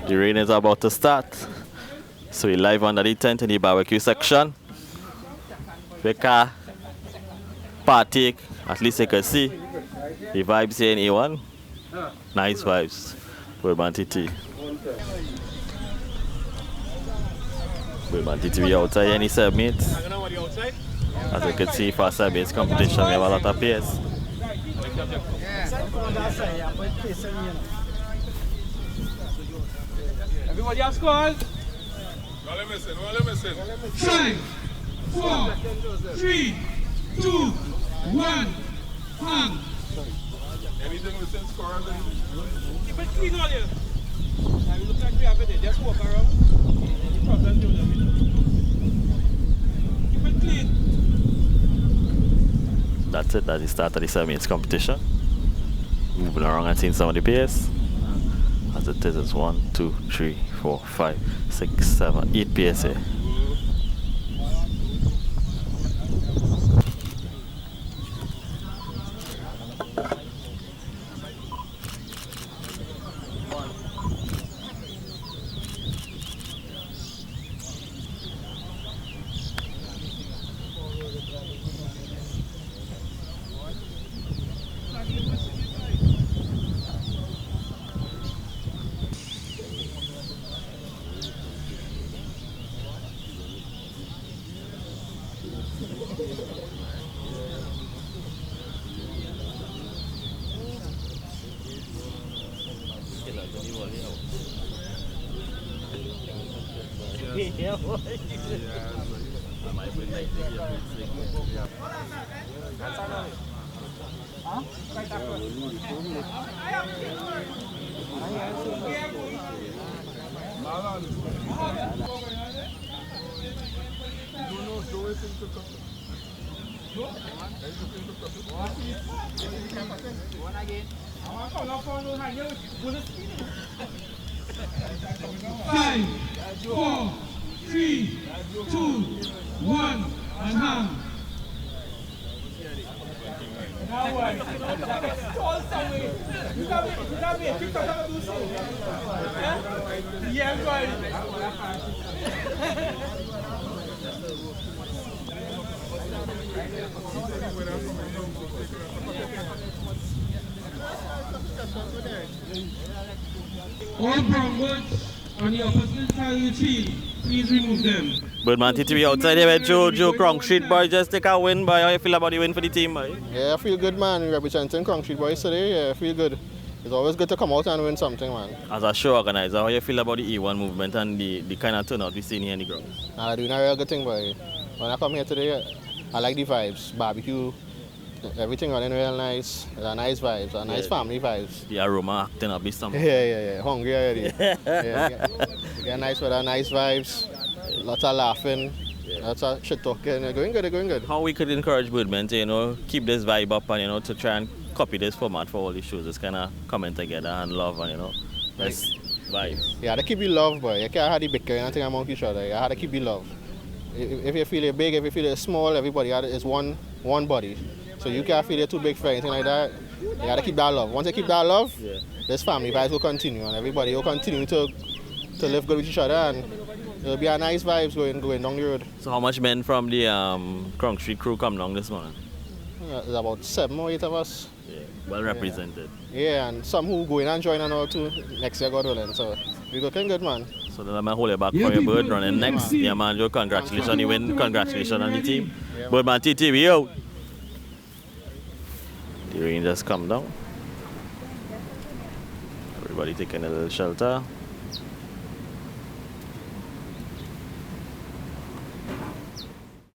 The rain is about to start. So we're live under the tent in the barbecue section. We can partake, at least you can see the vibes here in A1. Nice vibes. BirdmanTT. BirdmanTT, we outside any 7 minutes. As you can see, for 7 minutes competition, we have a lot of players. Everybody has scored. 5, 4, 3, 2, 1, hang. Anything within score? Keep it clean on you. Now you look like we have it. Just walk around. Keep it clean. That's it, that's the start of the 7 minutes competition. Moving around and seeing some of the pairs. As it is, it's 1, 2, 3, 4, 5, 6, 7, 8 pairs here. Five, 4, 3, 2, 1, and hang. All brown birds on the opposite side of the field, please remove them. BirdmanTT, we outside here with Joe, Crown Street Boyz. Just take a win, boy. How you feel about the win for the team, boy? Yeah, I feel good, man. We're representing Crown Street Boyz today. Yeah, I feel good. It's always good to come out and win something, man. As a show organizer, how you feel about the E1 movement and the kind of turnout we're seeing here in the ground? I'm doing a real good thing, boy. When I come here today, I like the vibes. Barbecue, everything running real nice. They're nice vibes, nice family vibes. The aroma acting up this summer. Yeah. Hungry already. Yeah, get nice weather, nice vibes. Lots of laughing. Lots of shit talking. They're going good. How we could encourage Birdman to, keep this vibe up and, to try and copy this format for all the shows. Just kind of coming together and love and, this vibe. Yeah, they keep you love, boy. You can't have the big and thing among each other. You have to keep you love. If you feel it big, if you feel it small, everybody is one body. So you can't feel it too big for anything like that. You got to keep that love. Once you keep that love, this family vibes will continue and everybody will continue to live good with each other and there'll be a nice vibes going down the road. So how much men from the Crown Street crew come down this morning? There's about 7 or 8 of us. Yeah, well represented. Yeah, and some who go in and join and all too next year, God willing. So we're looking good, man. So then I'm going to hold it back for your Bird running next. Yeah, man, Joe, congratulations on the win. Congratulations on the team. Yeah, BirdmanTT, we out. The rain just come down. Everybody taking a little shelter.